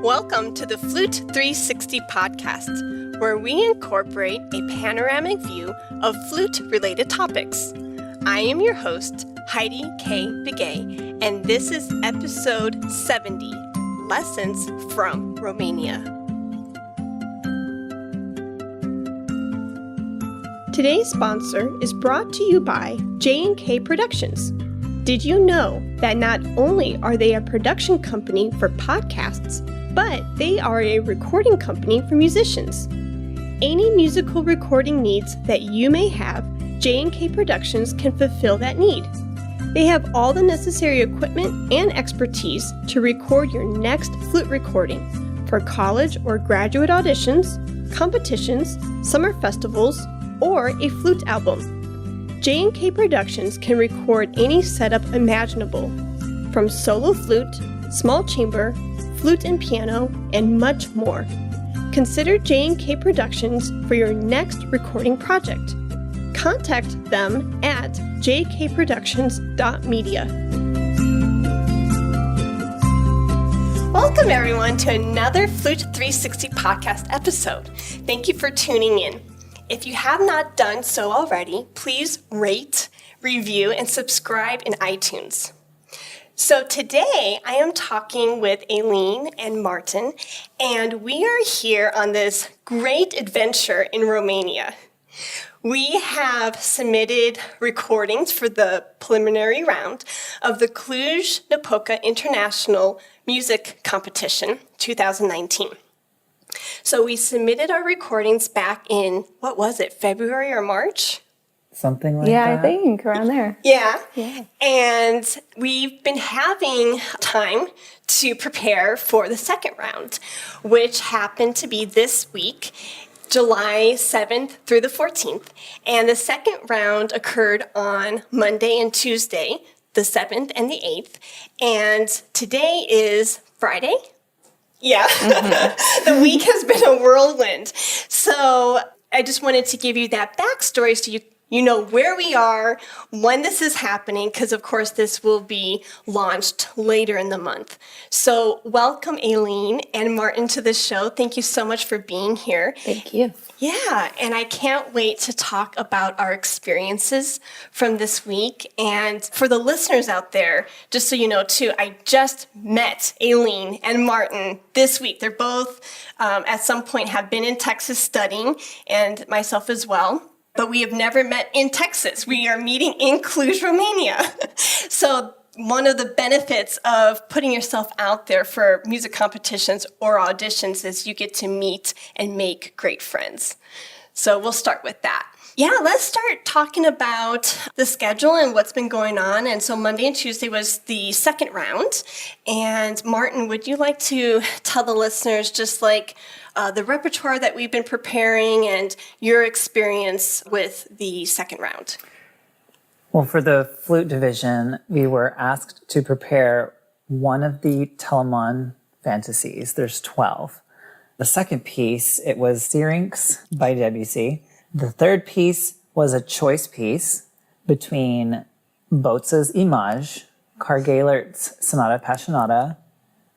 Welcome to the Flute 360 podcast, where we incorporate a panoramic view of flute-related topics. I am your host, Heidi K. Begay, and this is episode 70, Lessons from Romania. Today's sponsor is brought to you by J&K Productions. Did you know that not only are they a production company for podcasts, but they are a recording company for musicians? Any musical recording needs that you may have, J&K Productions can fulfill that need. They have all the necessary equipment and expertise to record your next flute recording for college or graduate auditions, competitions, summer festivals, or a flute album. J&K Productions can record any setup imaginable, from solo flute, small chamber, flute and piano, and much more. Consider J&K Productions for your next recording project. Contact them at jkproductions.media. Welcome everyone to another Flute 360 podcast episode. Thank you for tuning in. If you have not done so already, please rate, review, and subscribe in iTunes. So today I am talking with Aileen and Martin, and we are here on this great adventure in Romania. We have submitted recordings for the preliminary round of the Cluj International Music Competition 2019. So we submitted our recordings back in, February or March? Something like that. Yeah, I think around there. Yeah. And we've been having time to prepare for the second round, which happened to be this week, July 7th through the 14th. And the second round occurred on Monday and Tuesday, the 7th and the 8th. And today is Friday. Yeah, The week has been a whirlwind. So I just wanted to give you that backstory so you know where we are, when this is happening, because of course this will be launched later in the month. So welcome Aileen and Martin to the show. Thank you so much for being here. Thank you. Yeah, and I can't wait to talk about our experiences from this week. And for the listeners out there, just so you know too, I just met Aileen and Martin this week. They're both at some point have been in Texas studying, and myself as well. But we have never met in Texas. We are meeting in Cluj, Romania. So one of the benefits of putting yourself out there for music competitions or auditions is you get to meet and make great friends. So we'll start with that. Yeah, let's start talking about the schedule and what's been going on. And so Monday and Tuesday was the second round. And Martin, would you like to tell the listeners just like the repertoire that we've been preparing and your experience with the second round? Well, for the flute division, we were asked to prepare one of the Telemann Fantasias. There's 12. The second piece, it was Syrinx by Debussy. The third piece was a choice piece between Bozza's Image, Karg-Elert's Sonata Appassionata,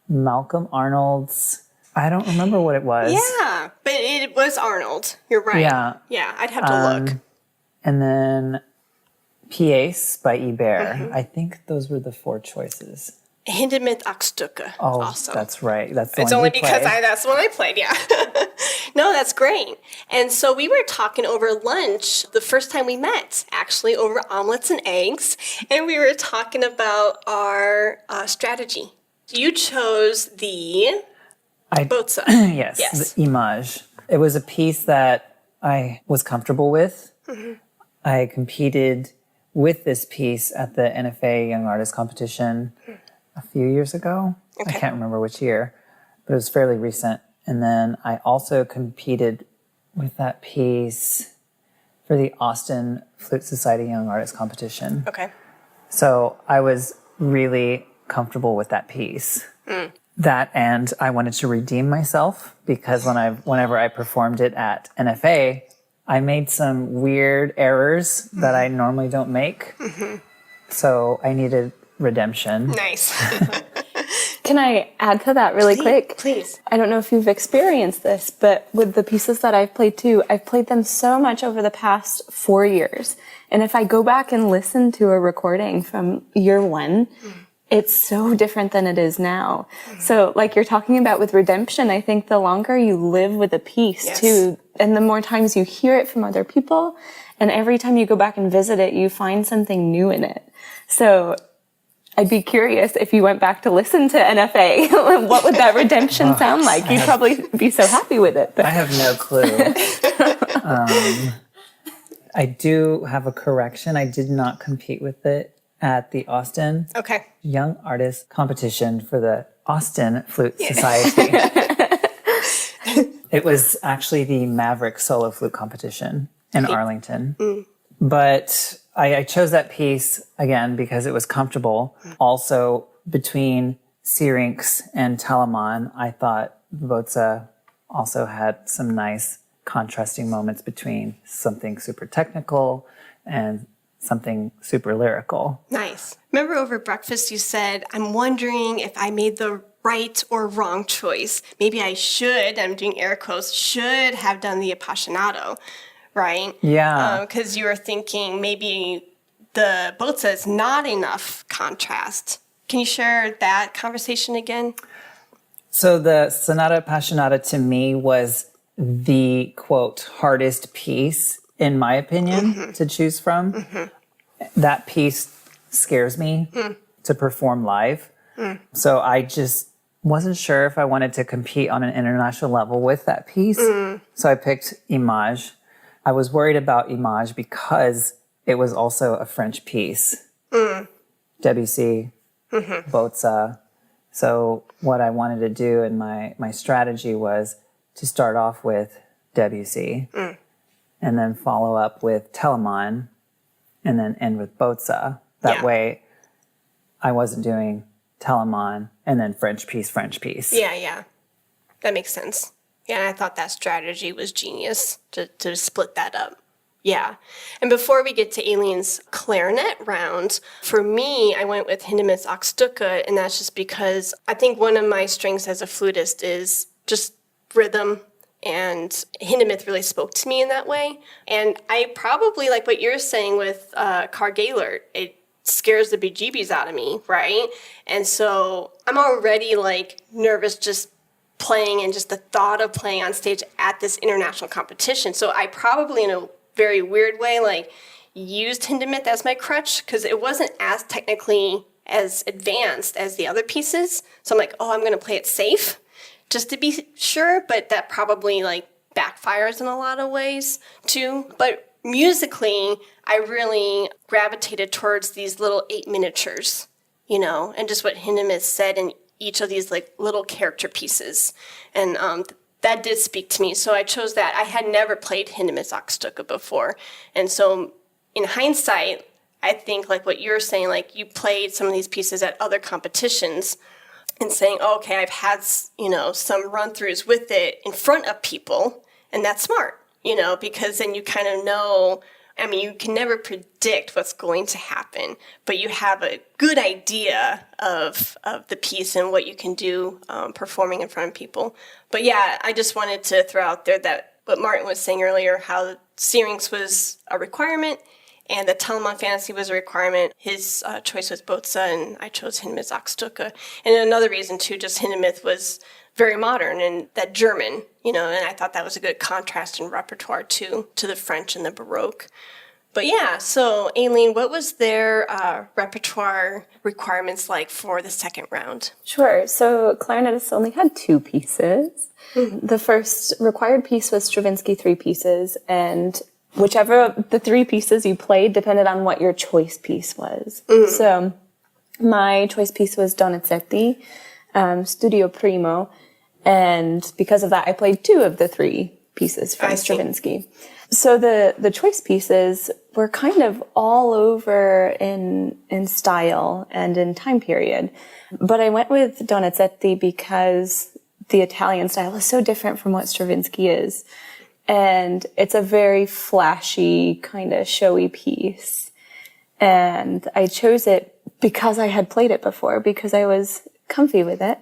Malcolm Arnold's, I don't remember what it was. Yeah, but it was Arnold. You're right. Yeah, I'd have to look. And then Pièce by Ibert. I think those were the four choices. Hindemith Stücke. Oh, also. That's right. That's the it's one only you because played. that's the one I played, yeah. No, that's great. And so we were talking over lunch the first time we met, actually, over omelets and eggs. And we were talking about our strategy. You chose the Bozza. Yes, the Image. It was a piece that I was comfortable with. I competed with this piece at the NFA Young Artist Competition a few years ago. I can't remember which year, but it was fairly recent. And then I also competed with that piece for the Austin Flute Society Young Artist Competition. Okay. So I was really comfortable with that piece. That, and I wanted to redeem myself because whenever I performed it at NFA, I made some weird errors that I normally don't make. So I needed redemption. Nice. Can I add to that really quick? Please. I don't know if you've experienced this, but with the pieces that I've played too, I've played them so much over the past 4 years. And if I go back and listen to a recording from year one, it's so different than it is now. So like you're talking about with redemption, I think the longer you live with a piece too, and the more times you hear it from other people, and every time you go back and visit it, you find something new in it. So I'd be curious if you went back to listen to NFA, what would that redemption sound like? You'd probably be so happy with it. But. I have no clue. I do have a correction. I did not compete with it at the Austin Young Artist Competition for the Austin Flute Society. It was actually the Maverick Solo Flute Competition in Arlington. But I chose that piece, again, because it was comfortable. Also, between Syrinx and Telemann, I thought Bozza also had some nice contrasting moments between something super technical and something super lyrical. Nice. Remember over breakfast you said, I'm wondering if I made the right or wrong choice. Maybe I should, I'm doing air quotes, should have done the Appassionata, right? Yeah. Because you were thinking maybe the Bozza is not enough contrast. Can you share that conversation again? So the Sonata Appassionata to me was the, quote, hardest piece, in my opinion, to choose from. That piece scares me to perform live. So I just wasn't sure if I wanted to compete on an international level with that piece. So I picked Image. I was worried about Image because it was also a French piece. Debussy, Bozza. So what I wanted to do in my strategy was to start off with Debussy and then follow up with Telemann and then end with Bozza. That way I wasn't doing Telemann and then French piece. Yeah. That makes sense. Yeah, and I thought that strategy was genius to split that up. Yeah. And before we get to Aileen's clarinet round, for me, I went with Hindemith's Stücke, and that's just because I think one of my strengths as a flutist is just rhythm, and Hindemith really spoke to me in that way. And I probably, like what you're saying with Karg-Elert, it scares the bejeebies out of me, right? And so I'm already like nervous just playing and just the thought of playing on stage at this international competition. So I probably, in a very weird way, like used Hindemith as my crutch because it wasn't as technically as advanced as the other pieces. So I'm like, oh, I'm going to play it safe just to be sure, but that probably like backfires in a lot of ways too. But musically, I really gravitated towards these little 8 miniatures, you know, and just what Hindemith said in each of these like little character pieces. And that did speak to me. So I chose that. I had never played Hindemith's Stücke before. And so in hindsight, I think like what you're saying, like you played some of these pieces at other competitions and saying, oh, okay, I've had, you know, some run-throughs with it in front of people, and that's smart, you know, because then you kind of know, I mean, you can never predict what's going to happen, but you have a good idea of the piece and what you can do performing in front of people. But yeah, I just wanted to throw out there that what Martin was saying earlier, how Syrinx was a requirement, and the Telemann Fantasy was a requirement. His choice was Bozza, and I chose Hindemith's Stücke. And another reason, too, just Hindemith was very modern and that German, you know, and I thought that was a good contrast in repertoire, too, to the French and the Baroque. But yeah, so Aileen, what was their repertoire requirements like for the second round? Sure. So clarinetists only had 2 pieces. The first required piece was Stravinsky 3 pieces, and whichever of the 3 pieces you played depended on what your choice piece was. So my choice piece was Donizetti, Studio Primo, and because of that, I played 2 of the 3 pieces from Stravinsky. So the choice pieces were kind of all over in style and in time period. But I went with Donizetti because the Italian style is so different from what Stravinsky is. And it's a very flashy, kind of showy piece. And I chose it because I had played it before, because I was comfy with it.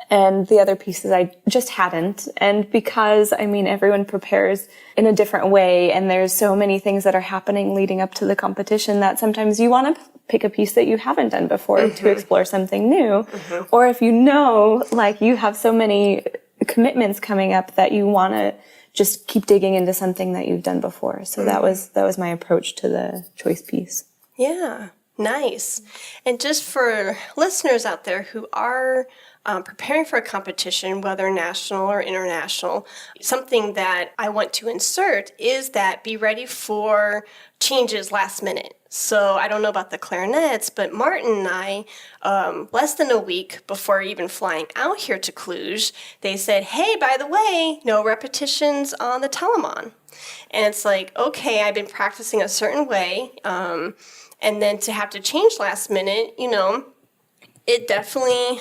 And the other pieces I just hadn't. And because, everyone prepares in a different way, and there's so many things that are happening leading up to the competition that sometimes you want to pick a piece that you haven't done before to explore something new. Or if you know, like, you have so many commitments coming up that you want to just keep digging into something that you've done before. So that was my approach to the choice piece. Yeah, nice. And just for listeners out there who are preparing for a competition, whether national or international, something that I want to insert is that be ready for changes last minute. So I don't know about the clarinets, but Martin and I, less than a week before even flying out here to Cluj, they said, hey, by the way, no repetitions on the Telemann. And it's like, okay, I've been practicing a certain way, and then to have to change last minute, it definitely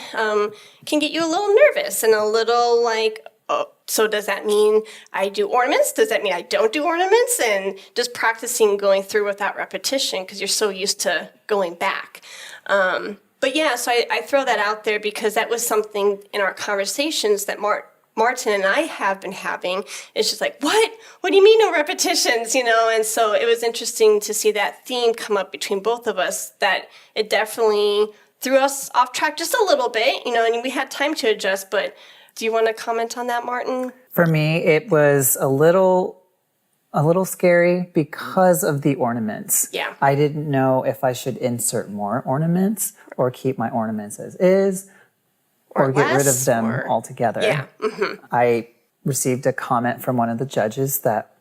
can get you a little nervous and a little like, oh, so does that mean I do ornaments? Does that mean I don't do ornaments? And just practicing going through without repetition because you're so used to going back. But yeah, so I throw that out there because that was something in our conversations that Martin and I have been having. It's just like, what? What do you mean no repetitions? And so it was interesting to see that theme come up between both of us, that it definitely threw us off track just a little bit, and we had time to adjust. But do you want to comment on that, Martin? For me, it was a little scary because of the ornaments. Yeah. I didn't know if I should insert more ornaments or keep my ornaments as is or get rid of them altogether. Yeah. I received a comment from one of the judges that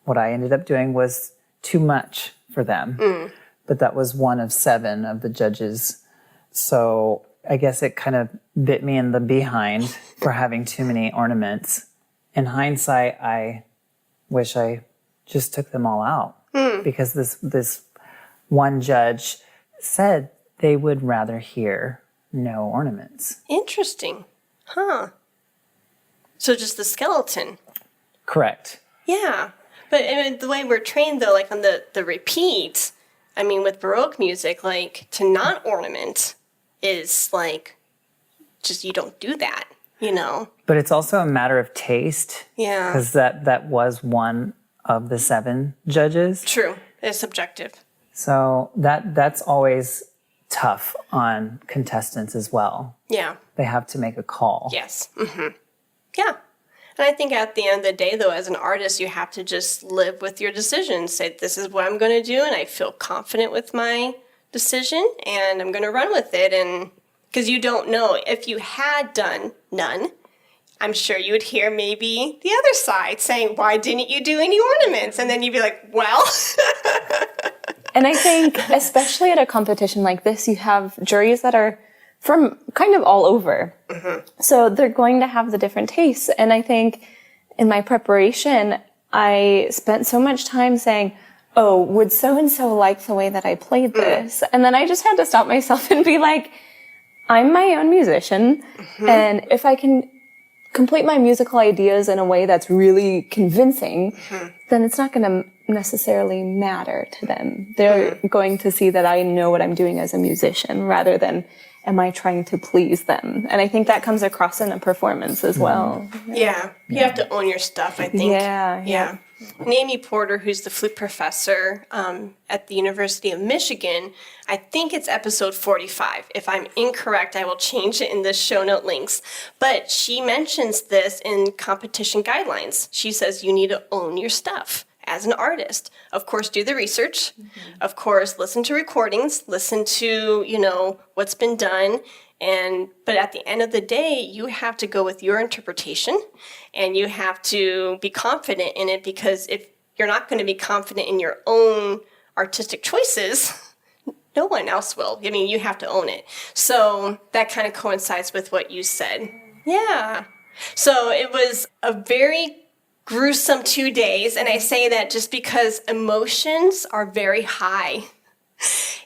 what I ended up doing was too much for them. But that was one of 7 of the judges. So I guess it kind of bit me in the behind for having too many ornaments. In hindsight, I wish I just took them all out because this one judge said they would rather hear no ornaments. Interesting. Huh. So just the skeleton. Correct. Yeah. But the way we're trained, though, like on the repeat, with Baroque music, like to not ornament is like, just you don't do that, But it's also a matter of taste. Yeah. Because that was one of the 7 judges. True. It's subjective. So that's always tough on contestants as well. Yeah. They have to make a call. Yes. Yeah. And I think at the end of the day, though, as an artist, you have to just live with your decision. Say, this is what I'm going to do, and I feel confident with my decision, and I'm going to run with it. And because you don't know, if you had done none, I'm sure you would hear maybe the other side saying, why didn't you do any ornaments? And then you'd be like, well. And I think, especially at a competition like this, you have juries that are from kind of all over. So they're going to have the different tastes. And I think in my preparation, I spent so much time saying, oh, would so-and-so like the way that I played this? And then I just had to stop myself and be like, I'm my own musician. And if I can complete my musical ideas in a way that's really convincing, then it's not going to necessarily matter to them. They're going to see that I know what I'm doing as a musician rather than am I trying to please them? And I think that comes across in a performance as well. Yeah. You have to own your stuff, I think. Yeah. And Amy Porter, who's the flute professor at the University of Michigan, I think it's episode 45. If I'm incorrect, I will change it in the show note links. But she mentions this in competition guidelines. She says you need to own your stuff as an artist. Of course, do the research. Of course, listen to recordings. Listen to, what's been done. But at the end of the day, you have to go with your interpretation and you have to be confident in it, because if you're not going to be confident in your own artistic choices, no one else will. You have to own it. So that kind of coincides with what you said. Yeah. So it was a very gruesome 2 days. And I say that just because emotions are very high.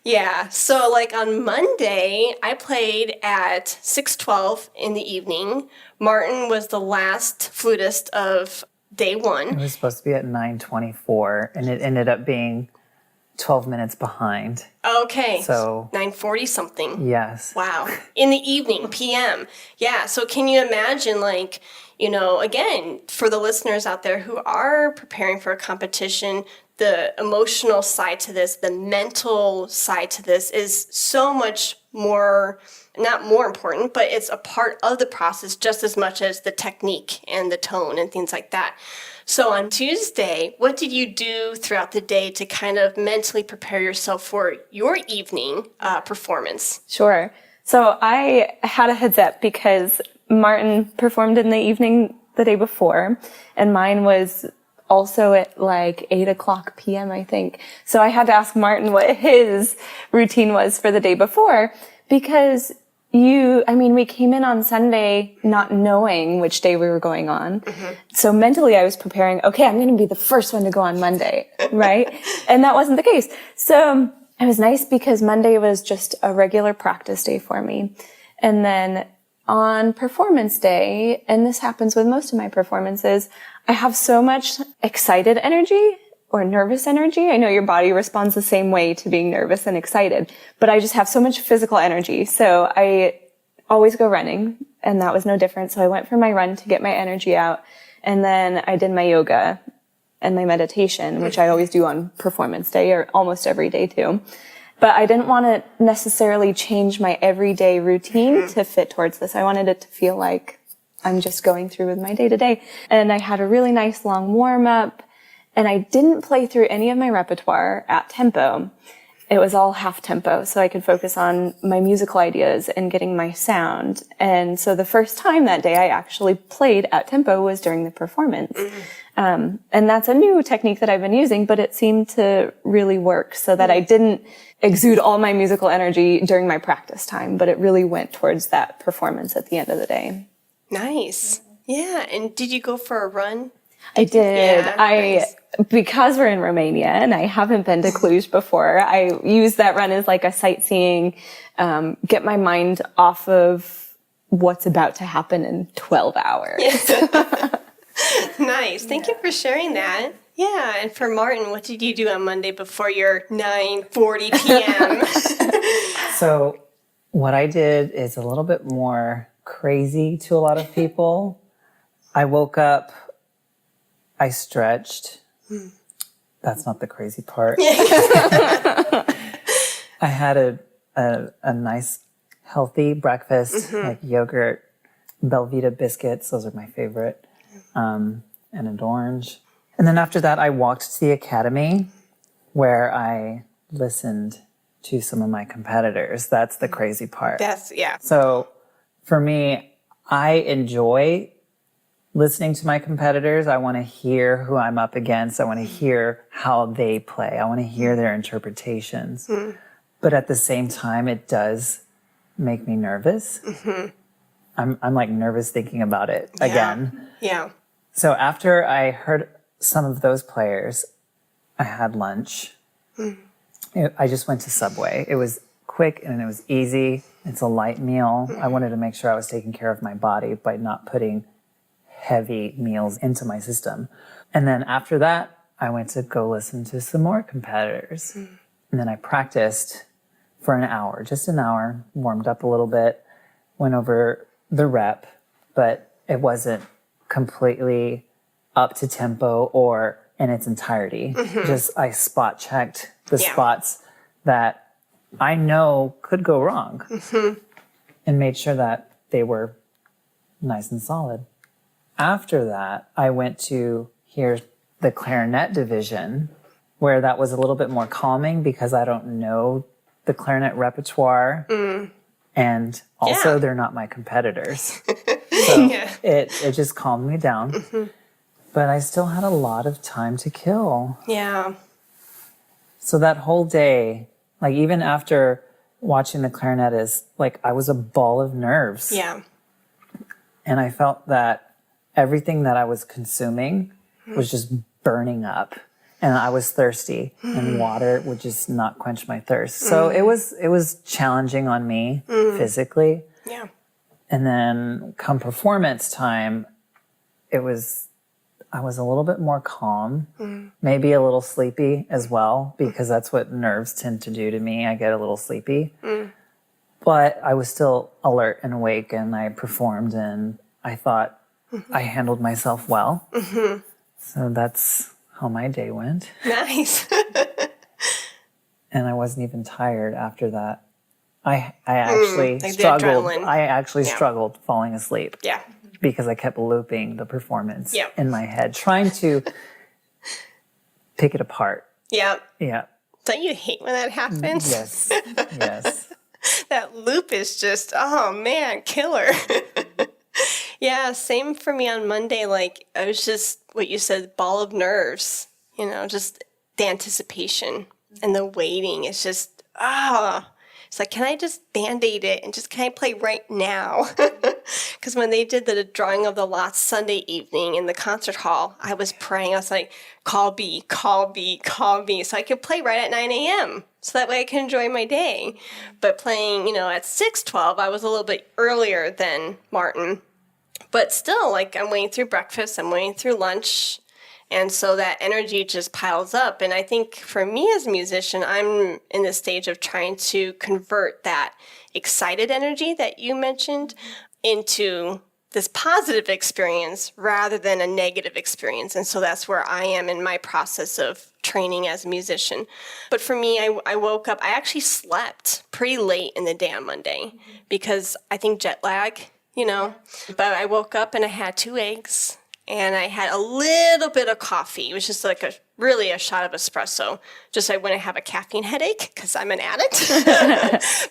Yeah, so like on Monday, I played at 6:12 in the evening. Martin was the last flutist of day 1. It was supposed to be at 9:24, and it ended up being 12 minutes behind. Okay. So 9:40 something. yes. Wow. In the evening, PM. Yeah. So can you imagine, like, again, for the listeners out there who are preparing for a competition, the emotional side to this, the mental side to this is so much more, not more important, but it's a part of the process just as much as the technique and the tone and things like that. So on Tuesday, what did you do throughout the day to kind of mentally prepare yourself for your evening performance? Sure. So I had a heads up because Martin performed in the evening the day before, and mine was also at like 8:00 p.m., I think. So I had to ask Martin what his routine was for the day before, because we came in on Sunday not knowing which day we were going on. Mm-hmm. So mentally I was preparing, okay, I'm going to be the first one to go on Monday, right? And that wasn't the case. So it was nice because Monday was just a regular practice day for me. And then on performance day, and this happens with most of my performances, I have so much excited energy or nervous energy. I know your body responds the same way to being nervous and excited, but I just have so much physical energy. So I always go running, and that was no different. So I went for my run to get my energy out, and then I did my yoga and my meditation, which I always do on performance day, or almost every day too. But I didn't want to necessarily change my everyday routine to fit towards this. I wanted it to feel like I'm just going through with my day to day. And I had a really nice long warm up, and I didn't play through any of my repertoire at tempo. It was all half tempo, so I could focus on my musical ideas and getting my sound. And so the first time that day I actually played at tempo was during the performance. And that's a new technique that I've been using, but it seemed to really work, so that I didn't exude all my musical energy during my practice time, but it really went towards that performance at the end of the day. Nice. Yeah. And did you go for a run? I did. Yeah, nice. Because we're in Romania and I haven't been to Cluj before, I use that run as like a sightseeing, get my mind off of what's about to happen in 12 hours. Nice. Thank you for sharing that. Yeah. And for Martin, what did you do on Monday before your 9:40 p.m.? So what I did is a little bit more crazy to a lot of people. I woke up, I stretched. That's not the crazy part. I had a nice, healthy breakfast, like yogurt, belVita biscuits. Those are my favorite. And an orange. And then after that, I walked to the academy where I listened to some of my competitors. That's the crazy part. So for me, I enjoy listening to my competitors. I want to hear who I'm up against. I want to hear how they play. I want to hear their interpretations. But at the same time, it does make me nervous. I'm like nervous thinking about it again. Yeah. So after I heard some of those players, I had lunch. I just went to Subway. It was quick and it was easy. It's a light meal. I wanted to make sure I was taking care of my body by not putting heavy meals into my system. And then after that, I went to go listen to some more competitors. And then I practiced for an hour, just an hour, warmed up a little bit, went over the rep, but it wasn't completely up to tempo or in its entirety. Just I spot checked the spots that I know could go wrong and made sure that they were nice and solid. After that, I went to hear the clarinet division, where that was a little bit more calming because I don't know the clarinet repertoire. And also they're not my competitors. So it just calmed me down. But I still had a lot of time to kill. Yeah. So that whole day, like even after watching the clarinetist, like I was a ball of nerves. Yeah. And I felt that everything that I was consuming was just burning up. And I was thirsty and water would just not quench my thirst. So it was challenging on me physically. Yeah. And then come performance time, I was a little bit more calm, maybe a little sleepy as well, because that's what nerves tend to do to me. I get a little sleepy. But I was still alert and awake, and I performed, and I thought I handled myself well. So that's how my day went. Nice. And I wasn't even tired after that. I actually like struggled. the adrenaline. I actually struggled falling asleep. Yeah. Because I kept looping the performance Yep. in my head, trying to pick it apart. Yeah. Yeah. Don't you hate when that happens? Yes. Yes. That loop is just, oh man, killer. Yeah, same for me on Monday. Like, I was just, what you said, ball of nerves, just the anticipation and the waiting. It's just, it's like, can I just Band-Aid it and just, can I play right now? Because when they did the drawing of the lots Sunday evening in the concert hall, I was praying. I was like, call B, call B, call B. So I could play right at 9 a.m. So that way I can enjoy my day. But playing, at 6:12, I was a little bit earlier than Martin. But still, like, I'm waiting through breakfast, I'm waiting through lunch. And so that energy just piles up. And I think for me as a musician, I'm in the stage of trying to convert that excited energy that you mentioned into this positive experience rather than a negative experience. And so that's where I am in my process of training as a musician. But for me, I woke up, I actually slept pretty late in the day on Monday because I think jet lag, But I woke up and I had 2 eggs. And I had a little bit of coffee. It was just like really a shot of espresso. Just I wouldn't have a caffeine headache because I'm an addict,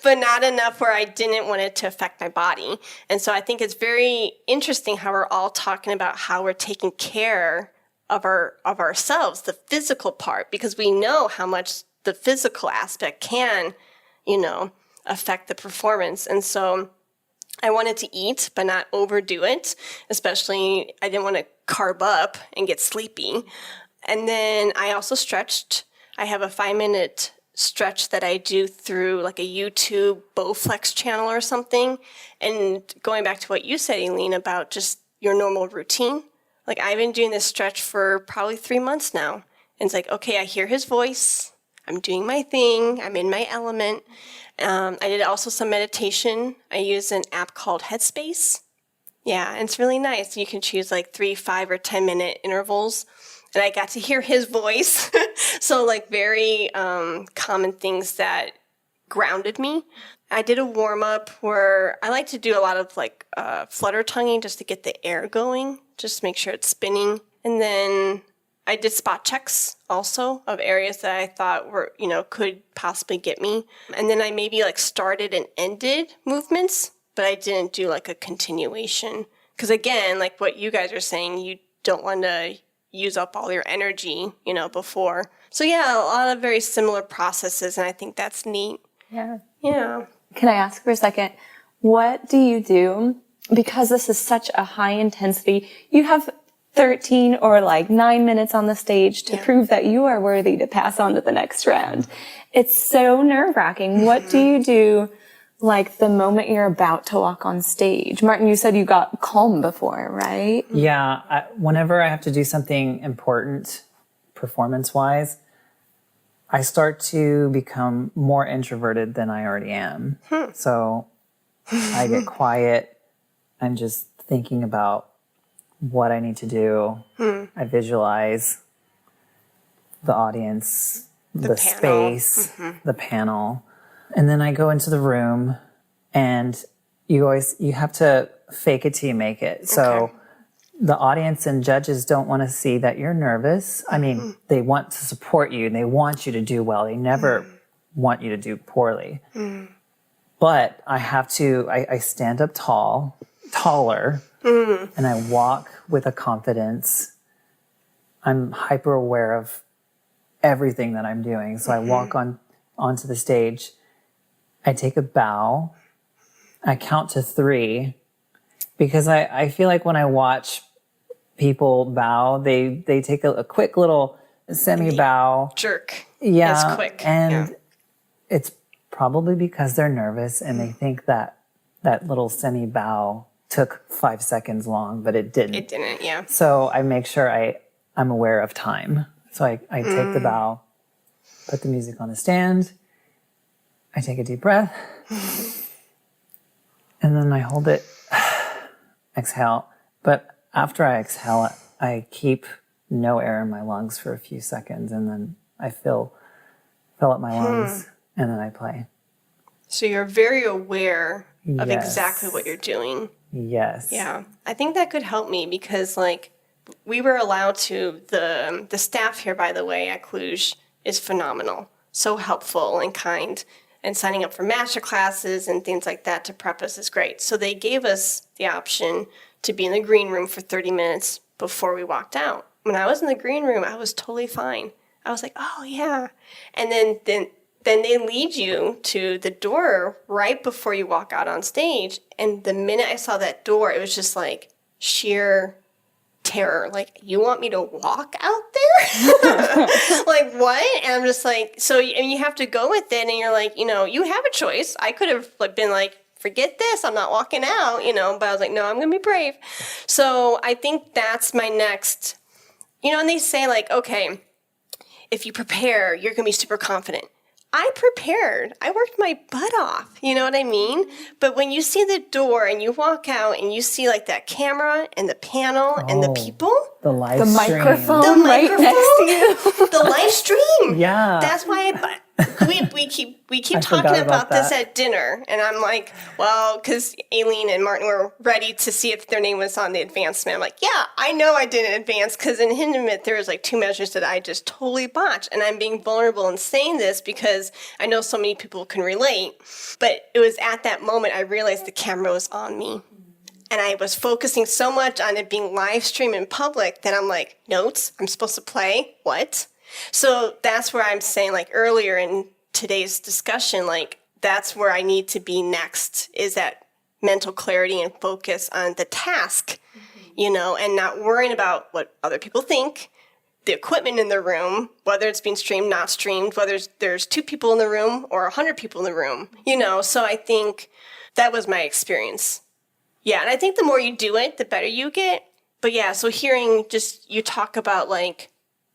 but not enough where I didn't want it to affect my body. And so I think it's very interesting how we're all talking about how we're taking care of ourselves, the physical part, because we know how much the physical aspect can, affect the performance. And so I wanted to eat, but not overdo it. Especially, I didn't want to carb up and get sleepy. And then I also stretched. I have a 5-minute stretch that I do through like a YouTube Bowflex channel or something. And going back to what you said, Aileen, about just your normal routine. Like, I've been doing this stretch for probably 3 months now. And it's like, okay, I hear his voice. I'm doing my thing. I'm in my element. I did also some meditation. I use an app called Headspace. Yeah, and it's really nice. You can choose like 3, 5, or 10-minute intervals. And I got to hear his voice. So like very common things that grounded me. I did a warm-up where I like to do a lot of like flutter tonguing just to get the air going, just to make sure it's spinning. And then I did spot checks also of areas that I thought were, could possibly get me. And then I maybe like started and ended movements, but I didn't do like a continuation. Because again, like what you guys are saying, you don't want to use up all your energy, before. So yeah, a lot of very similar processes, and I think that's neat. Yeah. Yeah. Can I ask for a second? What do you do? Because this is such a high intensity, you have 13 or like 9 minutes on the stage to prove that you are worthy to pass on to the next round. It's so nerve-wracking. What do you do like the moment you're about to walk on stage? Martin, you said you got calm before, right? Yeah. Whenever I have to do something important performance-wise, I start to become more introverted than I already am. So I get quiet. I'm just thinking about what I need to do. I visualize the audience, the space, the panel. And then I go into the room, and you have to fake it till you make it. So the audience and judges don't want to see that you're nervous. I mean, they want to support you and they want you to do well. They never want you to do poorly. But I have to, I stand up taller, and I walk with a confidence. I'm hyper aware of everything that I'm doing. So I walk onto the stage. I take a bow. I count to 3 because I feel like when I watch people bow, they take a quick little semi-bow. Jerk. Yeah. It's quick. And it's probably because they're nervous and they think that little semi-bow took 5 seconds long, but it didn't. It didn't, yeah. So I make sure I'm aware of time. So I take the bow, put the music on the stand, I take a deep breath, and then I hold it, exhale. But after I exhale, I keep no air in my lungs for a few seconds, and then I fill up my lungs, and then I play. So you're very aware of Yes. exactly what you're doing. Yes. Yeah. I think that could help me because, like, we were allowed to, the staff here, by the way, at Cluj is phenomenal. So helpful and kind. And signing up for masterclasses and things like that to prep us is great. So they gave us the option to be in the green room for 30 minutes before we walked out. When I was in the green room, I was totally fine. I was like, oh, yeah. And then they lead you to the door right before you walk out on stage. And the minute I saw that door, it was just like sheer terror. Like, you want me to walk out there? Like, what? And I'm just like, so and you have to go with it. And you're like, you have a choice. I could have been like, forget this, I'm not walking out, but I was like, no, I'm going to be brave. So I think that's my next, and they say like, okay, if you prepare, you're going to be super confident. I prepared. I worked my butt off. You know what I mean? But when you see the door and you walk out and you see like that camera and the panel and the people. The live The stream. microphone right next to you. The live stream. Yeah. That's why we keep forgot talking about about this that. at dinner. And I'm like, well, because Aileen and Martin were ready to see if their name was on the advancement. I'm like, yeah, I know I didn't advance because in Hindemith there was like 2 measures that I just totally botched. And I'm being vulnerable and saying this because I know so many people can relate. But it was at that moment I realized the camera was on me. And I was focusing so much on it being live streamed in public that I'm like, notes, I'm supposed to play? What? So that's where I'm saying, like earlier in today's discussion, like that's where I need to be next, is that mental clarity and focus on the task, and not worrying about what other people think, the equipment in the room, whether it's being streamed, not streamed, whether there's 2 people in the room or 100 people in the room, So I think that was my experience. Yeah, and I think the more you do it, the better you get. But yeah, so hearing just you talk about like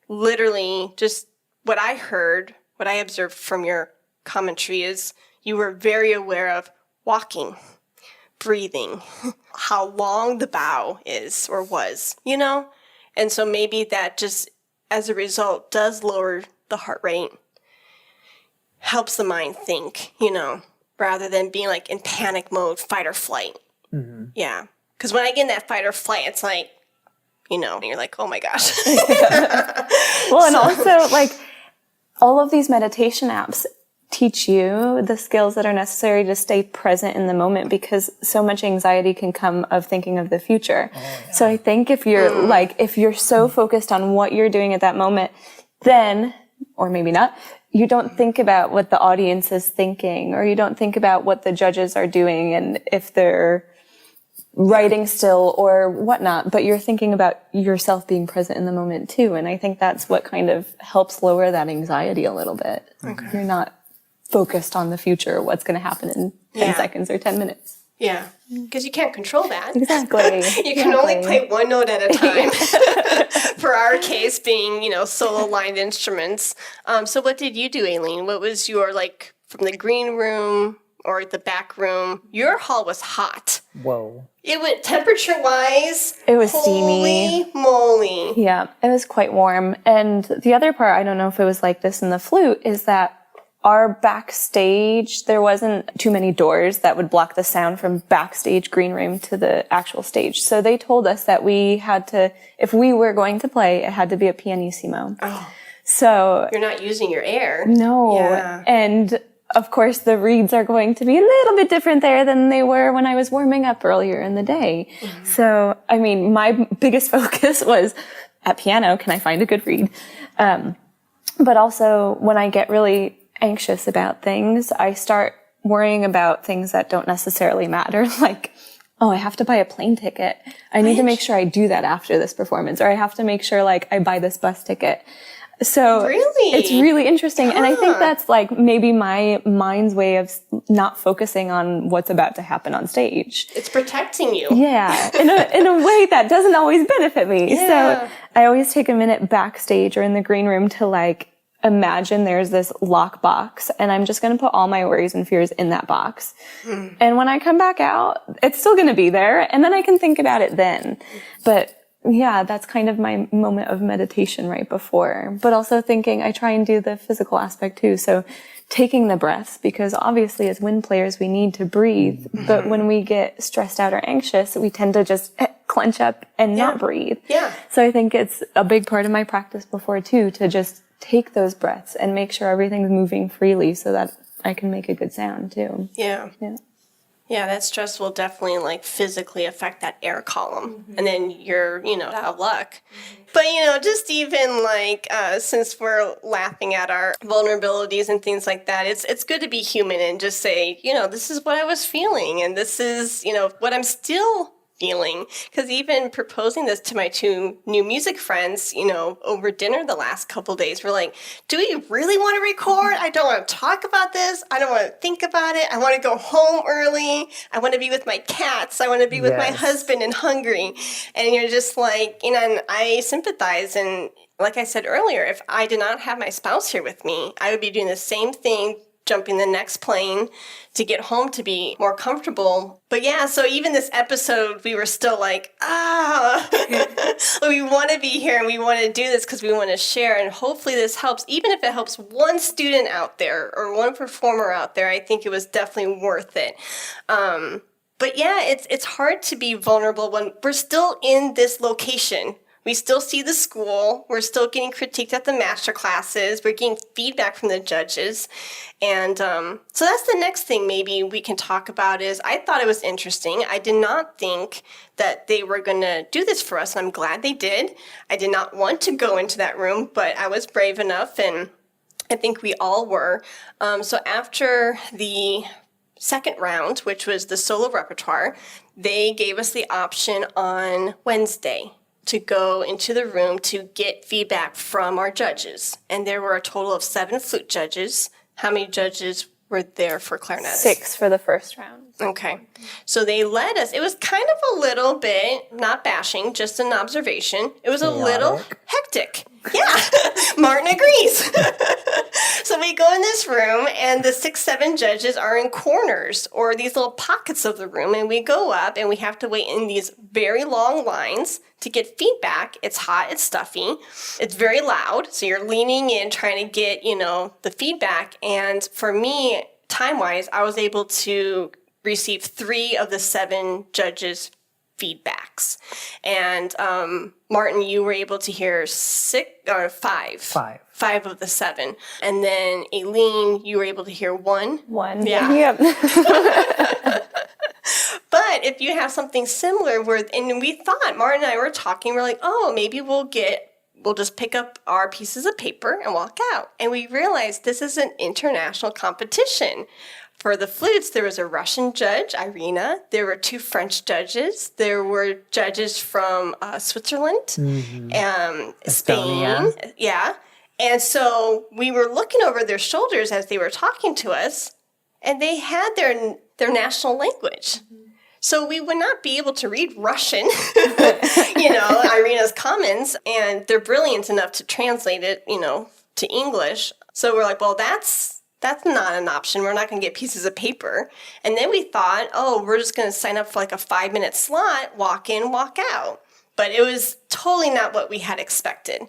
literally just what I heard, what I observed from your commentary is you were very aware of walking, breathing, how long the bow is or was, And so maybe that just as a result does lower the heart rate, helps the mind think, rather than being like in panic mode, fight or flight. Mm-hmm. Yeah. Because when I get in that fight or flight, it's like, and you're like, oh my gosh. Well, and also like all of these meditation apps teach you the skills that are necessary to stay present in the moment because so much anxiety can come of thinking of the future. Oh, yeah. So I think if you're if you're so focused on what you're doing at that moment, then, or maybe not, you don't think about what the audience is thinking, or you don't think about what the judges are doing and if they're writing still or whatnot, but you're thinking about yourself being present in the moment too. And I think that's what kind of helps lower that anxiety a little bit. Okay. You're not focused on the future, what's going to happen in 10 seconds or 10 minutes. Yeah, because you can't control that. Exactly. You can only play one note at a time. For our case being, solo lined instruments. So what did you do, Aileen? What was your, from the green room or the back room? Your hall was hot. Whoa. It went temperature-wise. It was steamy. Holy moly. Yeah, it was quite warm. And the other part, I don't know if it was like this in the flute, is that our backstage, there wasn't too many doors that would block the sound from backstage green room to the actual stage. So they told us that we had to, if we were going to play, it had to be a pianissimo. Oh. So you're not using your air. No. Yeah. And of course the reeds are going to be a little bit different there than they were when I was warming up earlier in the day. Mm-hmm. So, I mean, my biggest focus was at piano, can I find a good reed? But also when I get really anxious about things, I start worrying about things that don't necessarily matter. Like, oh, I have to buy a plane ticket. I need to make sure I do that after this performance, or I have to make sure I buy this bus ticket. So Really? it's really interesting. And I think that's like maybe my mind's way of not focusing on what's about to happen on stage. It's protecting you. Yeah, in a way that doesn't always benefit me. Yeah. So I always take a minute backstage or in the green room to like imagine there's this lock box and I'm just going to put all my worries and fears in that box. And when I come back out, it's still going to be there and then I can think about it then. But yeah, that's kind of my moment of meditation right before. But also thinking, I try and do the physical aspect too. So taking the breaths, because obviously as wind players, we need to breathe. But when we get stressed out or anxious, we tend to just clench up and not breathe. Yeah. So I think it's a big part of my practice before too, to just take those breaths and make sure everything's moving freely so that I can make a good sound too. Yeah. Yeah, that stress will definitely like physically affect that air column. And then you're, out of luck. But, just even like, since we're laughing at our vulnerabilities and things like that, it's good to be human and just say, this is what I was feeling. And this is, what I'm still feeling. Because even proposing this to my two new music friends, over dinner the last couple days, we're like, do we really want to record? I don't want to talk about this. I don't want to think about it. I want to go home early. I want to be with my cats. I want to be with my husband and hungry. And you're just like, and I sympathize. And like I said earlier, if I did not have my spouse here with me, I would be doing the same thing, jumping the next plane to get home to be more comfortable. But yeah, so even this episode, we were still like, we want to be here and we want to do this because we want to share. And hopefully this helps. Even if it helps one student out there or one performer out there, I think it was definitely worth it. But yeah, it's hard to be vulnerable when we're still in this location. We still see the school. We're still getting critiqued at the masterclasses. We're getting feedback from the judges. And so that's the next thing maybe we can talk about is I thought it was interesting. I did not think that they were going to do this for us, and I'm glad they did. I did not want to go into that room, but I was brave enough, and I think we all were. So after the second round, which was the solo repertoire, they gave us the option on Wednesday to go into the room to get feedback from our judges. And there were a total of 7 flute judges. How many judges were there for clarinet? 6 for the first round. Okay. So they led us. It was kind of a little bit, not bashing, just an observation. It was a little hectic. Yeah, Martin agrees. So we go in this room, and the 6, 7 judges are in corners or these little pockets of the room, and we go up, and we have to wait in these very long lines to get feedback. It's hot, it's stuffy, it's very loud, so you're leaning in trying to get, the feedback. And for me, time-wise, I was able to receive 3 of the 7 judges' feedbacks. And Martin, you were able to hear 5. 5 of the 7. And then Aileen, you were able to hear 1. 1. Yeah. Yep. But if you have something similar and we thought, Martin and I were talking, we're like, maybe we'll just pick up our pieces of paper and walk out. And we realized this is an international competition. For the flutes, there was a Russian judge, Irina. There were 2 French judges. There were judges from Switzerland, Spain. Estonia. Yeah. And so we were looking over their shoulders as they were talking to us, and they had their national language. So we would not be able to read Russian, Irina's comments, and they're brilliant enough to translate it, to English. So we're like, well, that's not an option. We're not going to get pieces of paper. And then we thought, we're just going to sign up for like a 5-minute slot, walk in, walk out. But it was totally not what we had expected.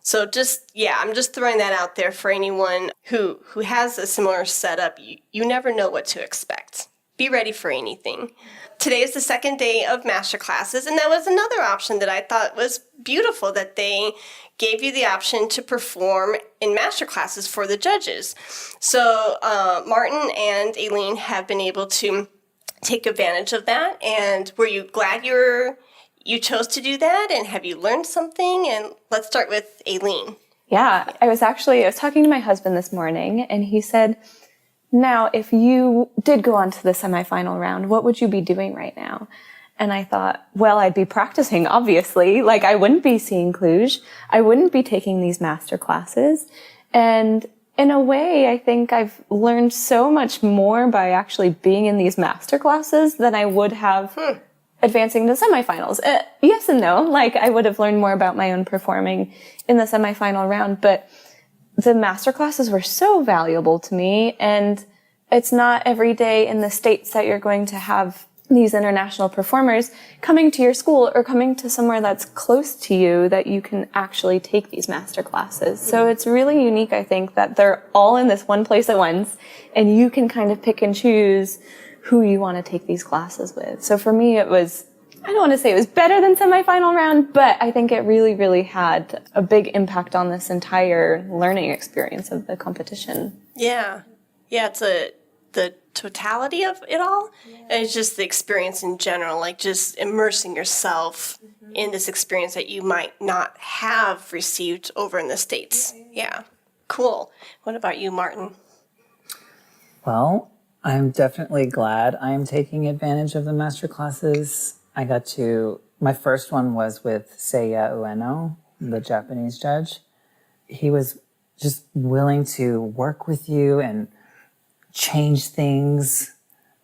So I'm just throwing that out there for anyone who has a similar setup. You never know what to expect. Be ready for anything. Today is the second day of masterclasses, and that was another option that I thought was beautiful, that they gave you the option to perform in masterclasses for the judges. So Martin and Aileen have been able to take advantage of that, and were you glad you chose to do that, and have you learned something? And let's start with Aileen. Yeah, I was talking to my husband this morning, and he said, now, if you did go on to the semifinal round, what would you be doing right now? And I thought, well, I'd be practicing, obviously. Like, I wouldn't be seeing Cluj. I wouldn't be taking these master classes. And in a way, I think I've learned so much more by actually being in these master classes than I would have advancing to semifinals. Yes and no. Like, I would have learned more about my own performing in the semifinal round, but the master classes were so valuable to me. And it's not every day in the States that you're going to have these international performers coming to your school or coming to somewhere that's close to you that you can actually take these master classes. So it's really unique, I think, that they're all in this one place at once, and you can kind of pick and choose who you want to take these classes with. So for me, it was, I don't want to say it was better than semifinal round, but I think it really, really had a big impact on this entire learning experience of the competition. Yeah. Yeah, it's the totality of it all. And it's just the experience in general, like just immersing yourself in this experience that you might not have received over in the States. Yeah. Cool. What about you, Martin? Well, I'm definitely glad I'm taking advantage of the master classes. My first one was with Seiya Ueno, the Japanese judge. He was just willing to work with you and change things.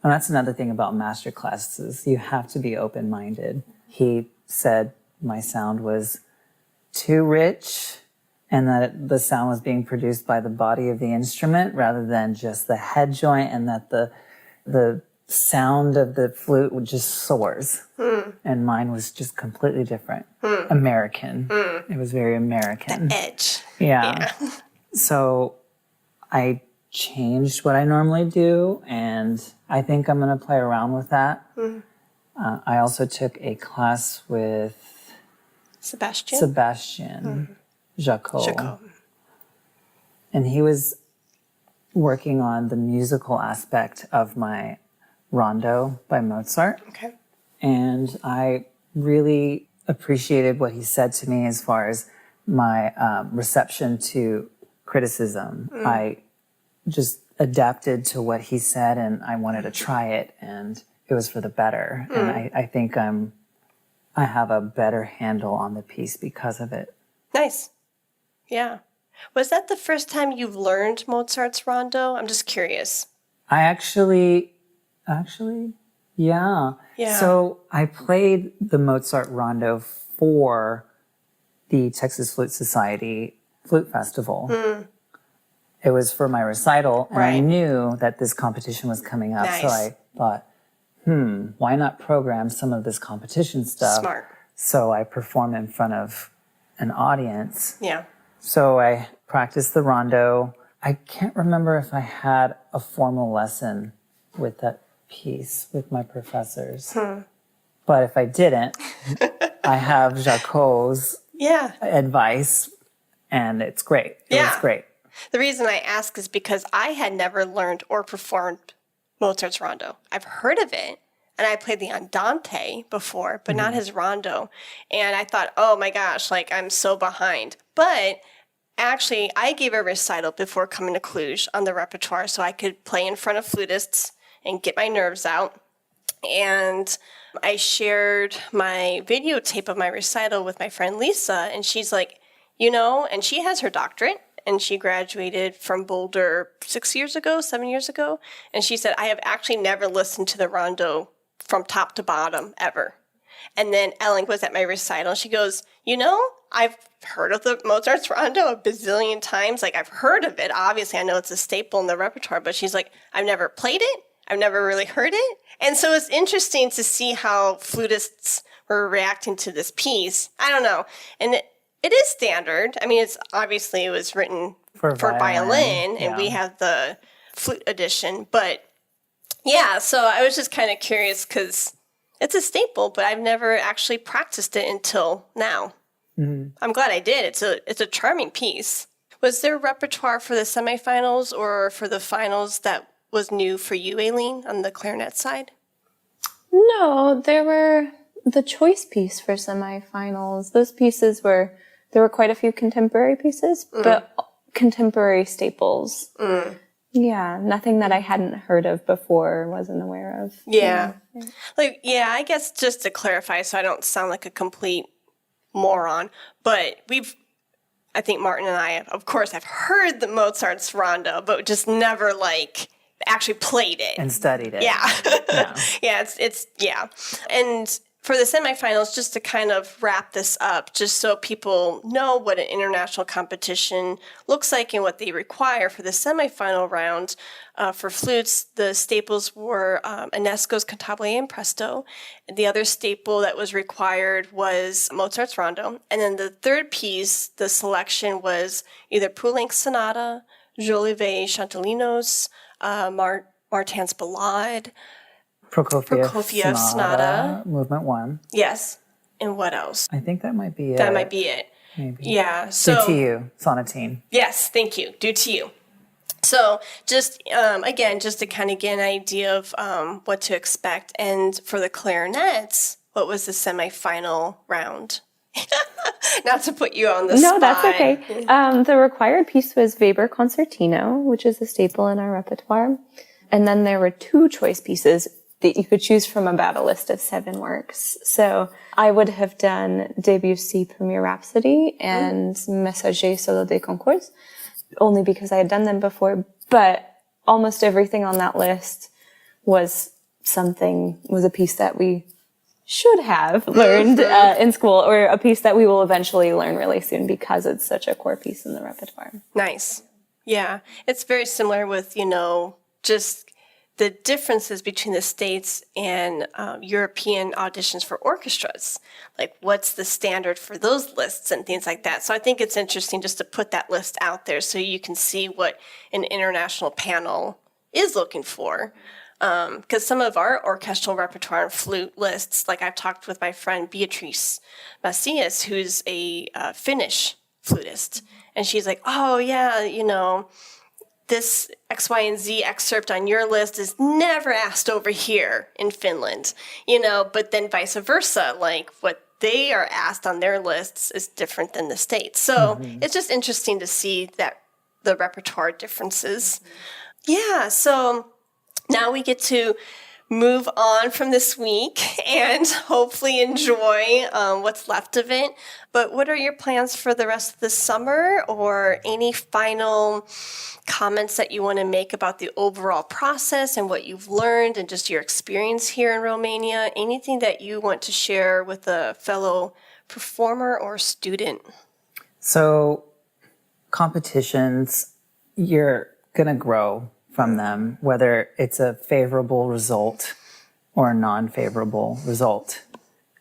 And that's another thing about master classes. You have to be open-minded. He said my sound was too rich and that the sound was being produced by the body of the instrument rather than just the head joint, and that the sound of the flute just soars. And mine was just completely different. American. It was very American. The edge. Yeah. So I changed what I normally do, and I think I'm going to play around with that. I also took a class with Sebastian Jacot. And he was working on the musical aspect of my Rondo by Mozart. Okay. And I really appreciated what he said to me as far as my reception to criticism. I just adapted to what he said, and I wanted to try it, and it was for the better. And I think I have a better handle on the piece because of it. Nice. Yeah. Was that the first time you've learned Mozart's Rondo? I'm just curious. I actually, yeah. So I played the Mozart Rondo for the Texas Flute Society Flute Festival. It was for my recital, and I knew that this competition was coming up. Nice. So I thought, why not program some of this competition stuff? Smart. So I perform in front of an audience. Yeah. So I practiced the Rondo. I can't remember if I had a formal lesson with that piece with my professors. But if I didn't, I have Jacot's advice, and it's great. It was great. The reason I ask is because I had never learned or performed Mozart's Rondo. I've heard of it, and I played the Andante before, but not his Rondo. And I thought, oh my gosh, like I'm so behind. But actually, I gave a recital before coming to Cluj on the repertoire so I could play in front of flutists and get my nerves out. And I shared my videotape of my recital with my friend Lisa, and she's like, and she has her doctorate, and she graduated from Boulder 7 years ago. And she said, I have actually never listened to the Rondo from top to bottom ever. And then Ellen was at my recital, and she goes, I've heard of the Mozart's Rondo a bazillion times. Like, I've heard of it. Obviously, I know it's a staple in the repertoire, but she's like, I've never played it. I've never really heard it. And so it's interesting to see how flutists were reacting to this piece. I don't know. And it is standard. I mean, it was written for violin, and we have the flute edition. But yeah, so I was just kind of curious because it's a staple, but I've never actually practiced it until now. I'm glad I did. It's a charming piece. Was there repertoire for the semifinals or for the finals that was new for you, Aileen, on the clarinet side? No, there were the choice piece for semifinals. Those pieces there were quite a few contemporary pieces, but contemporary staples. Yeah, nothing that I hadn't heard of before, wasn't aware of. Yeah. I guess just to clarify so I don't sound like a complete moron, but I think Martin and I, of course, have heard the Mozart's Rondo, but just never actually played it. And studied it. Yeah. Yeah. Yeah. And for the semifinals, just to kind of wrap this up, just so people know what an international competition looks like and what they require for the semifinal round, for flutes, the staples were Ionesco's Cantabile and Presto. The other staple that was required was Mozart's Rondo. And then the third piece, the selection was either Poulenc's Sonata, Jolivet Chantelinos, Martin's Ballade, Prokofiev Sonata, Movement 1. Yes. And what else? I think that might be it. That might be it. Maybe. Yeah. So, Due to You, Sonatine. Yes, thank you. Due to You. So just, again, just to kind of get an idea of what to expect. And for the clarinets, what was the semifinal round? Not to put you on the spot. No, that's okay. The required piece was Weber Concertino, which is a staple in our repertoire. And then there were 2 choice pieces that you could choose from about a list of 7 works. So I would have done Debussy Premier Rhapsody and Messager Solo des Concours, only because I had done them before. But almost everything on that list was a piece that we should have learned in school, or a piece that we will eventually learn really soon because it's such a core piece in the repertoire. Nice. Yeah. It's very similar with, just the differences between the States and European auditions for orchestras. Like, what's the standard for those lists and things like that. So I think it's interesting just to put that list out there so you can see what an international panel is looking for. Because some of our orchestral repertoire and flute lists, like I've talked with my friend Beatrice Macias, who's a Finnish flutist, and she's like, oh, yeah, this X, Y, and Z excerpt on your list is never asked over here in Finland, but then vice versa, like what they are asked on their lists is different than the States. So it's just interesting to see that the repertoire differences. Yeah, so now we get to move on from this week and hopefully enjoy what's left of it. But what are your plans for the rest of the summer, or any final comments that you want to make about the overall process and what you've learned and just your experience here in Romania? Anything that you want to share with a fellow performer or student? So competitions, you're going to grow from them, whether it's a favorable result or a non-favorable result,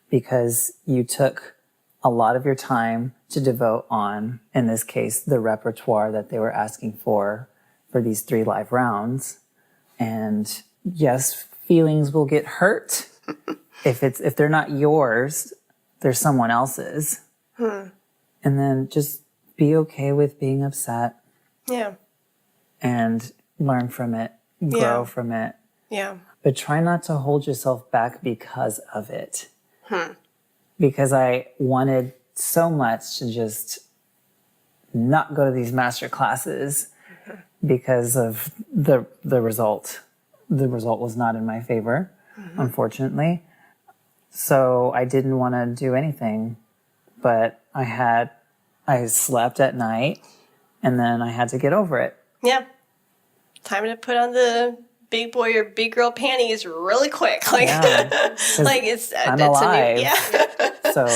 because you took a lot of your time to devote on, in this case, the repertoire that they were asking for these 3 live rounds. And yes, feelings will get hurt. If they're not yours, they're someone else's. And then just be okay with being upset. Yeah. And learn from it, grow from it. Yeah. But try not to hold yourself back because of it. Because I wanted so much to just not go to these master classes because of the result. The result was not in my favor, unfortunately. So I didn't want to do anything, but I slept at night, and then I had to get over it. Yeah. Time to put on the big boy or big girl panties really quick. I'm alive. So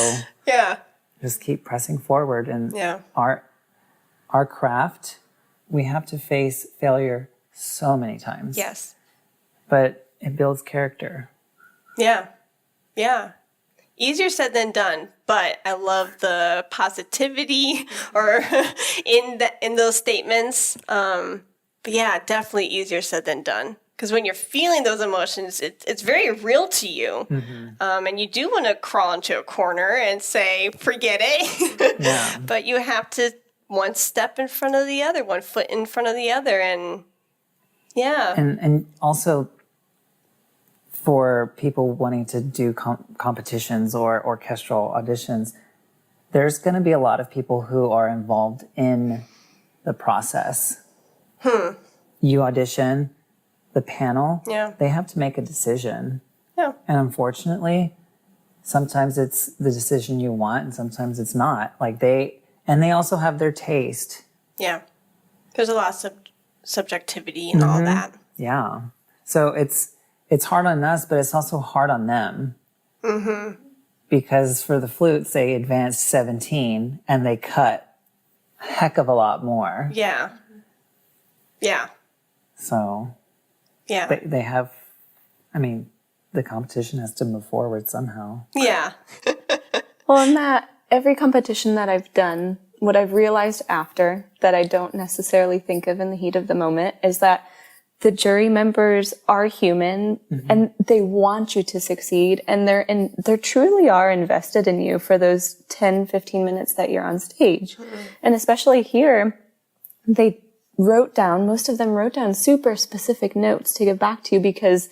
yeah. Just keep pressing forward. And yeah. Our craft, we have to face failure so many times. Yes. But it builds character. Yeah. Yeah. Easier said than done, but I love the positivity or in those statements. But yeah, definitely easier said than done. Because when you're feeling those emotions, it's very real to you. And you do want to crawl into a corner and say, forget it. Yeah. But you have to one step in front of the other, one foot in front of the other. And yeah. And also for people wanting to do competitions or orchestral auditions, there's going to be a lot of people who are involved in the process. you audition, the panel, Yeah. they have to make a decision. Yeah. And unfortunately, sometimes it's the decision you want and sometimes it's not. Like they also have their taste. Yeah. There's a lot of subjectivity and all that. Yeah. So it's hard on us, but it's also hard on them. Mm-hmm. Because for the flutes, they advanced 17 and they cut a heck of a lot more. Yeah. Yeah. So Yeah. they have, I mean, the competition has to move forward somehow. Yeah. Well, in that, every competition that I've done, what I've realized after that I don't necessarily think of in the heat of the moment is that the jury members are human and they want you to succeed, and they truly are invested in you for those 10, 15 minutes that you're on stage. And especially here, most of them wrote down super specific notes to give back to you because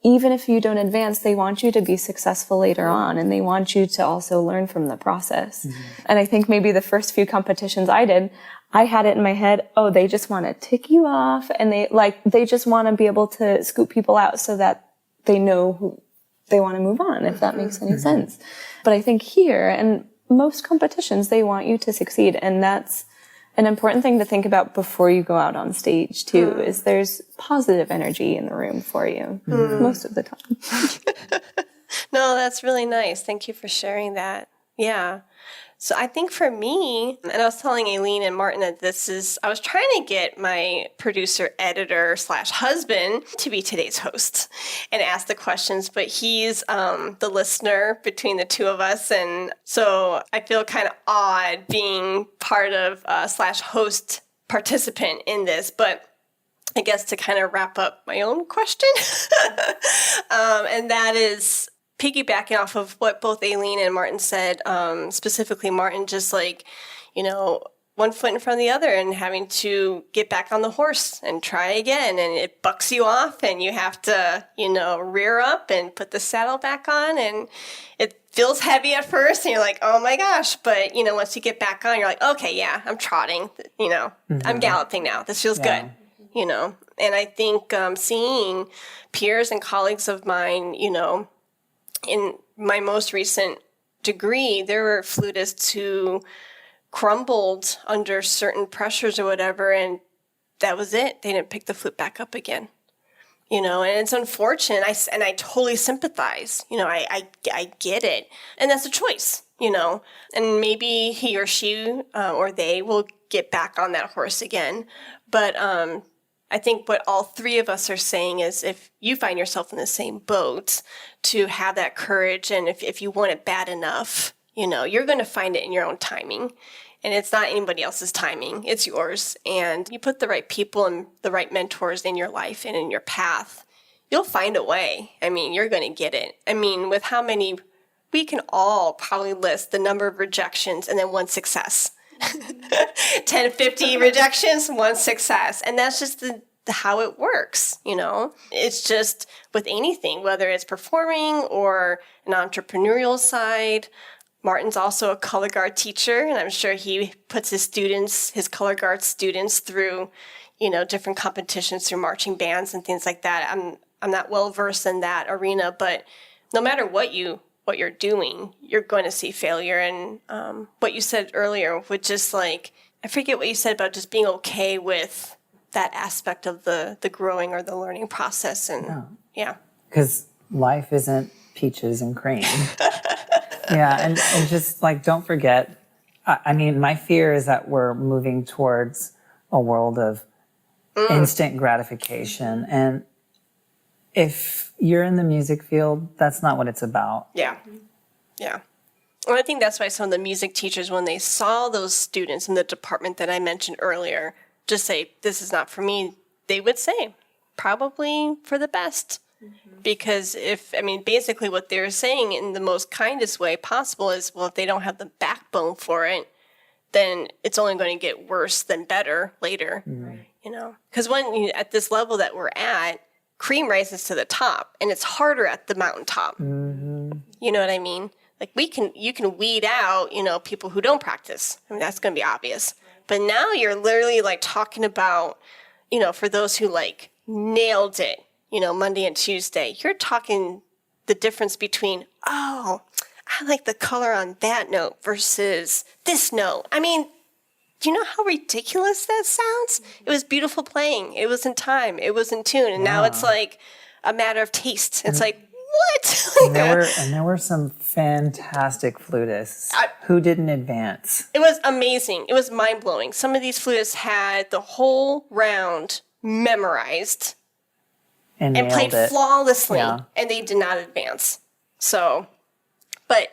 even if you don't advance, they want you to be successful later on, and they want you to also learn from the process. And I think maybe the first few competitions I did, I had it in my head, oh, they just want to tick you off, and they just want to be able to scoop people out so that they know who they want to move on, if that makes any sense. But I think here, and most competitions, they want you to succeed, and that's an important thing to think about before you go out on stage too, is there's positive energy in the room for you most of the time. No, that's really nice. Thank you for sharing that. Yeah. So I think for me, and I was telling Aileen and Martin that I was trying to get my producer, editor / husband to be today's host and ask the questions, but he's the listener between the two of us. And so I feel kind of odd being part of / host participant in this, but I guess to kind of wrap up my own question, and that is piggybacking off of what both Aileen and Martin said, specifically Martin, just like, one foot in front of the other and having to get back on the horse and try again. And it bucks you off and you have to, rear up and put the saddle back on. And it feels heavy at first and you're like, oh my gosh. But, once you get back on, you're like, okay, yeah, I'm trotting, I'm galloping now. This feels good, And I think seeing peers and colleagues of mine, in my most recent degree, there were flutists who crumbled under certain pressures or whatever, and that was it. They didn't pick the flute back up again. And it's unfortunate. I totally sympathize. I get it. And that's a choice, and maybe he or she or they will get back on that horse again. But I think what all three of us are saying is if you find yourself in the same boat, to have that courage, and if you want it bad enough, you're going to find it in your own timing. And it's not anybody else's timing. It's yours. And you put the right people and the right mentors in your life and in your path, you'll find a way. I mean, you're going to get it. I mean, with how many, we can all probably list the number of rejections and then one success. 10, 50 rejections, one success. And that's just the how it works, It's just with anything, whether it's performing or an entrepreneurial side. Martin's also a color guard teacher, and I'm sure he puts his color guard students through, different competitions through marching bands and things like that. I'm not well versed in that arena, but no matter what you're doing, you're going to see failure. And what you said earlier with just like, I forget what you said about just being okay with that aspect of the growing or the learning process. And yeah. Because life isn't peaches and cream. Yeah. And just like, don't forget, I mean, my fear is that we're moving towards a world of instant gratification. And if you're in the music field, that's not what it's about. Yeah. Yeah. And I think that's why some of the music teachers, when they saw those students in the department that I mentioned earlier, just say, this is not for me, they would say, probably for the best. Because basically what they're saying in the most kindest way possible is, well, if they don't have the backbone for it, then it's only going to get worse than better later, Because when at this level that we're at, cream rises to the top, and it's harder at the mountaintop. You know what I mean? Like you can weed out, people who don't practice. I mean, that's going to be obvious. But now you're literally like talking about, for those who like nailed it, Monday and Tuesday, you're talking the difference between, oh, I like the color on that note versus this note. I mean, do you know how ridiculous that sounds? It was beautiful playing. It was in time. It was in tune. And now it's like a matter of taste. It's like, what? And there were some fantastic flutists who didn't advance. It was amazing. It was mind-blowing. Some of these flutists had the whole round memorized and played flawlessly, and they did not advance. So, but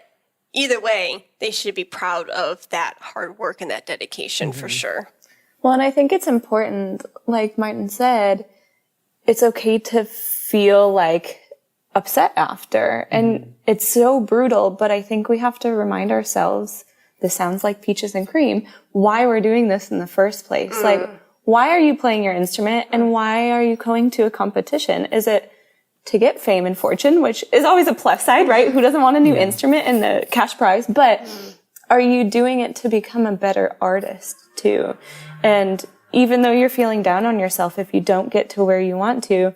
either way, they should be proud of that hard work and that dedication for sure. Well, and I think it's important, like Martin said, it's okay to feel like upset after. And it's so brutal, but I think we have to remind ourselves, this sounds like peaches and cream, why we're doing this in the first place. Like, why are you playing your instrument and why are you going to a competition? Is it to get fame and fortune, which is always a plus side, right? Who doesn't want a new instrument and the cash prize? But are you doing it to become a better artist too? And even though you're feeling down on yourself, if you don't get to where you want to,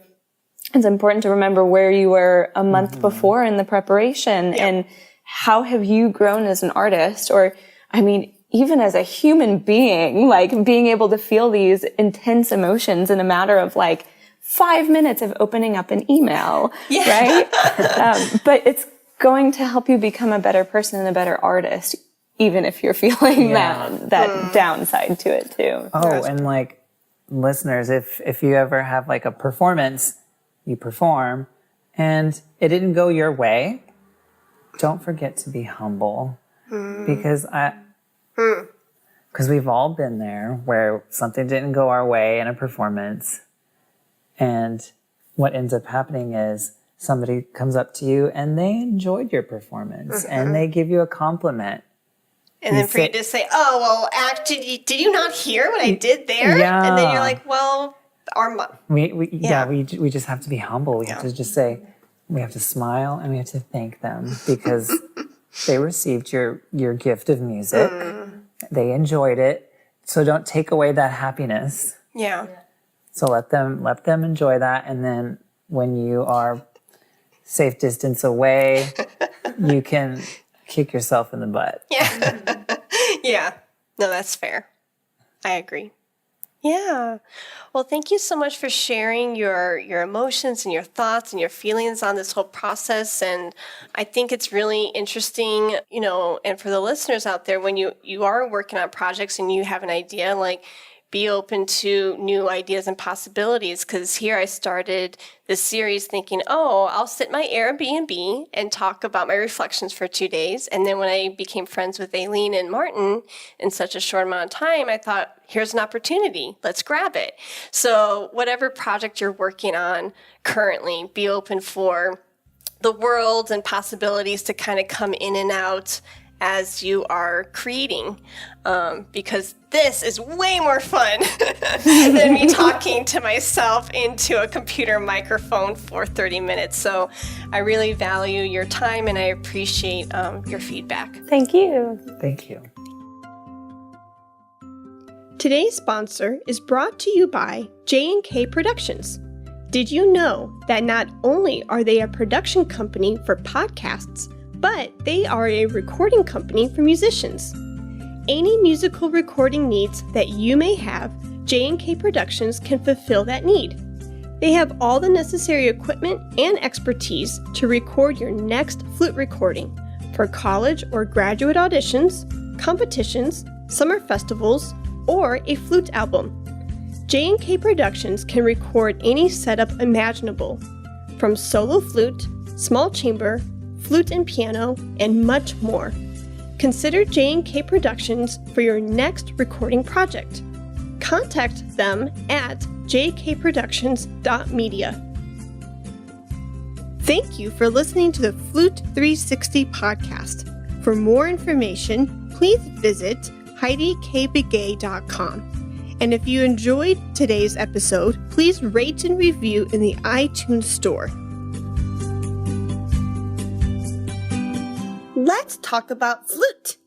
it's important to remember where you were a month before in the preparation and how have you grown as an artist? Or, I mean, even as a human being, like being able to feel these intense emotions in a matter of like 5 minutes of opening up an email, right? But it's going to help you become a better person and a better artist, even if you're feeling that downside to it too. Oh, and like listeners, if you ever have like a performance, you perform and it didn't go your way, don't forget to be humble because we've all been there where something didn't go our way in a performance. And what ends up happening is somebody comes up to you and they enjoyed your performance and they give you a compliment. And then for you to say, oh, well, actually, did you not hear what I did there? Yeah. And then you're like, well, we just have to be humble. We have to just say, we have to smile and we have to thank them because they received your gift of music. They enjoyed it. So don't take away that happiness. Yeah. So let them enjoy that. And then when you are safe distance away, you can kick yourself in the butt. Yeah. Yeah. No, that's fair. I agree. Yeah. Well, thank you so much for sharing your emotions and your thoughts and your feelings on this whole process. And I think it's really interesting, and for the listeners out there, when you are working on projects and you have an idea, like be open to new ideas and possibilities. Because here I started this series thinking, oh, I'll sit in my Airbnb and talk about my reflections for 2 days. And then when I became friends with Aileen and Martin in such a short amount of time, I thought, here's an opportunity. Let's grab it. So whatever project you're working on currently, be open for the world and possibilities to kind of come in and out as you are creating, because this is way more fun than me talking to myself into a computer microphone for 30 minutes. So I really value your time and I appreciate your feedback. Thank you. Thank you. Today's sponsor is brought to you by J&K Productions. Did you know that not only are they a production company for podcasts, but they are a recording company for musicians? Any musical recording needs that you may have, J&K Productions can fulfill that need. They have all the necessary equipment and expertise to record your next flute recording for college or graduate auditions, competitions, summer festivals, or a flute album. J&K Productions can record any setup imaginable, from solo flute, small chamber, flute and piano, and much more. Consider J&K Productions for your next recording project. Contact them at jkproductions.media. Thank you for listening to the Flute 360 podcast. For more information, please visit HeidiKBegay.com. And if you enjoyed today's episode, please rate and review in the iTunes store. Let's talk about flute.